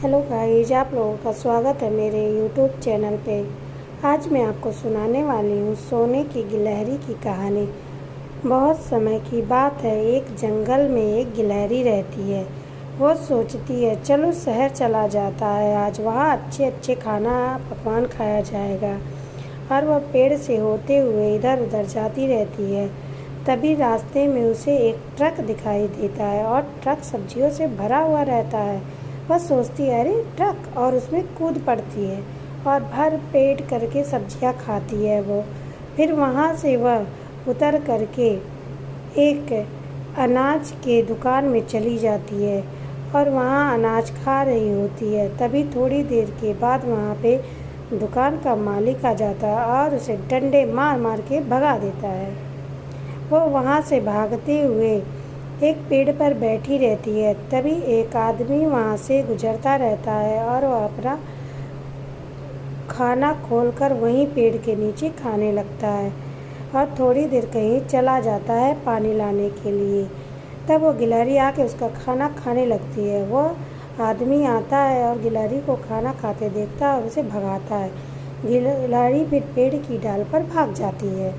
Hello guys, आप लोगों का स्वागत है मेरे यूट्यूब चैनल पे। आज मैं आपको सुनाने वाली हूँ सोने की गिलहरी की कहानी। बहुत समय की बात है, एक जंगल में एक गिलहरी रहती है। वो सोचती है चलो शहर चला जाता है, आज वहाँ अच्छे अच्छे खाना पकवान खाया जाएगा। और वह पेड़ से होते हुए इधर उधर जाती रहती है। तभी रास्ते में उसे एक ट्रक दिखाई देता है और ट्रक सब्जियों से भरा हुआ रहता है। वह सोचती है अरे ट्रक, और उसमें कूद पड़ती है और भर पेट करके सब्जियां खाती है वो। फिर वहाँ से वह उतर करके एक अनाज के दुकान में चली जाती है और वहाँ अनाज खा रही होती है। तभी थोड़ी देर के बाद वहाँ पे दुकान का मालिक आ जाता है और उसे डंडे मार मार के भगा देता है। वो वहाँ से भागते हुए एक पेड़ पर बैठी रहती है। तभी एक आदमी वहाँ से गुजरता रहता है और वह अपना खाना खोलकर वहीं पेड़ के नीचे खाने लगता है और थोड़ी देर कहीं चला जाता है पानी लाने के लिए। तब वो गिलहरी आके उसका खाना खाने लगती है। वो आदमी आता है और गिलहरी को खाना खाते देखता है और उसे भगाता है। गिलहरी फिर पेड़ की डाल पर भाग जाती है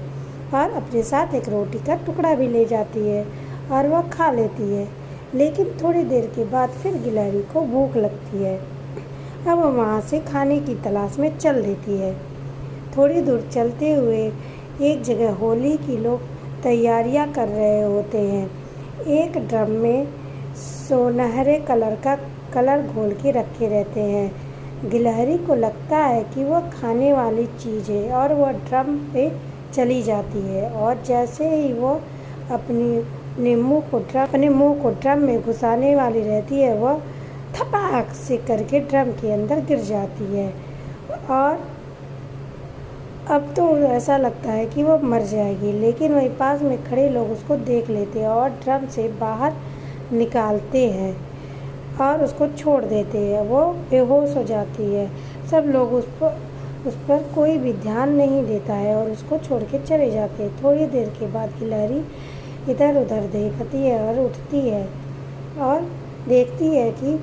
और अपने साथ एक रोटी का टुकड़ा भी ले जाती है और वह खा लेती है। लेकिन थोड़ी देर के बाद फिर गिलहरी को भूख लगती है। अब वह वहाँ से खाने की तलाश में चल देती है। थोड़ी दूर चलते हुए एक जगह होली की लोग तैयारियाँ कर रहे होते हैं। एक ड्रम में सुनहरे कलर का कलर घोल के रखे रहते हैं। गिलहरी को लगता है कि वह खाने वाली चीज़ है और वह ड्रम पे चली जाती है और जैसे ही वो अपने मुंह को ड्रम में घुसाने वाली रहती है, वह थपाक से करके ड्रम के अंदर गिर जाती है। और अब तो ऐसा लगता है कि वो मर जाएगी, लेकिन वही पास में खड़े लोग उसको देख लेते हैं और ड्रम से बाहर निकालते हैं और उसको छोड़ देते हैं। वो बेहोश हो जाती है। सब लोग उस पर कोई भी ध्यान नहीं देता है और उसको छोड़ के चले जाते हैं। थोड़ी देर के बाद गिलहरी इधर उधर देखती है और उठती है और देखती है कि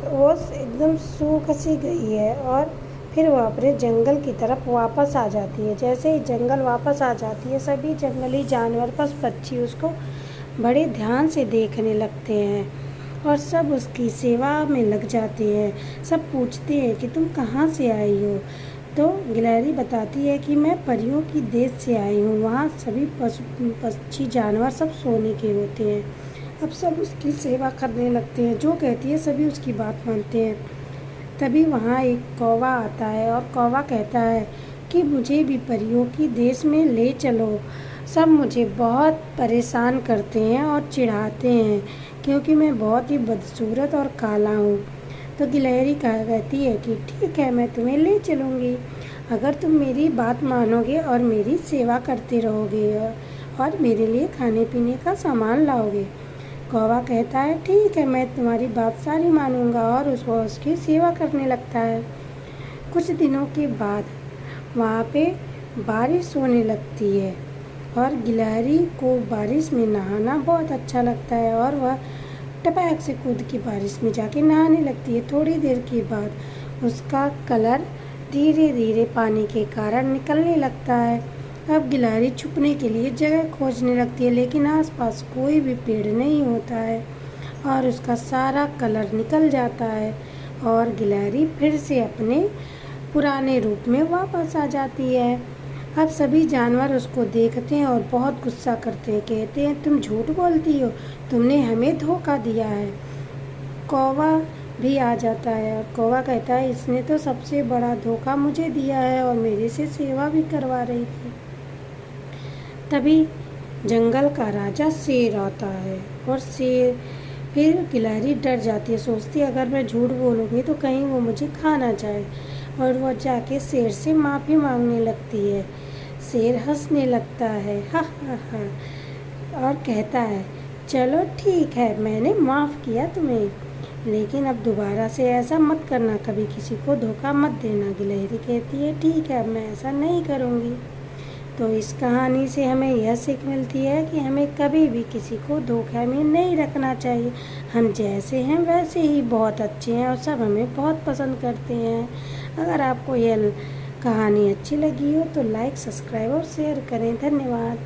वो एकदम सूख सी गई है। और फिर वह अपने जंगल की तरफ वापस आ जाती है। जैसे ही जंगल वापस आ जाती है, सभी जंगली जानवर पशु पक्षी उसको बड़े ध्यान से देखने लगते हैं और सब उसकी सेवा में लग जाते हैं। सब पूछते हैं कि तुम कहाँ से आई हो। तो गिलहरी बताती है कि मैं परियों की देश से आई हूँ, वहाँ सभी पशु पक्षी जानवर सब सोने के होते हैं। अब सब उसकी सेवा करने लगते हैं, जो कहती है सभी उसकी बात मानते हैं। तभी वहाँ एक कौवा आता है और कौवा कहता है कि मुझे भी परियों की देश में ले चलो। सब मुझे बहुत परेशान करते हैं और चिढ़ाते हैं क्योंकि मैं बहुत ही बदसूरत और काला हूँ। तो गिलहरी कहती है कि ठीक है, मैं तुम्हें ले चलूँगी अगर तुम मेरी बात मानोगे और मेरी सेवा करते रहोगे और मेरे लिए खाने पीने का सामान लाओगे। कौवा कहता है ठीक है, मैं तुम्हारी बात सारी मानूंगा और उसकी सेवा करने लगता है। कुछ दिनों के बाद वहाँ पे बारिश होने लगती है और गिलहरी को बारिश में नहाना बहुत अच्छा लगता है और वह टपैक से कूद के बारिश में जाके नहाने लगती है। थोड़ी देर के बाद उसका कलर धीरे धीरे पानी के कारण निकलने लगता है। अब गिलहरी छुपने के लिए जगह खोजने लगती है, लेकिन आसपास कोई भी पेड़ नहीं होता है और उसका सारा कलर निकल जाता है और गिलहरी फिर से अपने पुराने रूप में वापस आ जाती है। अब सभी जानवर उसको देखते हैं और बहुत गुस्सा करते हैं। कहते हैं तुम झूठ बोलती हो, तुमने हमें धोखा दिया है। कौवा भी आ जाता है और कौवा कहता है इसने तो सबसे बड़ा धोखा मुझे दिया है और मेरे से सेवा भी करवा रही थी। तभी जंगल का राजा शेर आता है और शेर फिर गिलहरी डर जाती है, सोचती है अगर मैं झूठ बोलूँगी तो कहीं वो मुझे खा ना जाए, और वह जाके शेर से माफ़ी मांगने लगती है। शेर हंसने लगता है हा हा हा और कहता है चलो ठीक है, मैंने माफ़ किया तुम्हें, लेकिन अब दोबारा से ऐसा मत करना, कभी किसी को धोखा मत देना। गिलहरी कहती है ठीक है, मैं ऐसा नहीं करूँगी। तो इस कहानी से हमें यह सीख मिलती है कि हमें कभी भी किसी को धोखा में नहीं रखना चाहिए। हम जैसे हैं वैसे ही बहुत अच्छे हैं और सब हमें बहुत पसंद करते हैं। अगर आपको यह कहानी अच्छी लगी हो तो लाइक, सब्सक्राइब और शेयर करें। धन्यवाद।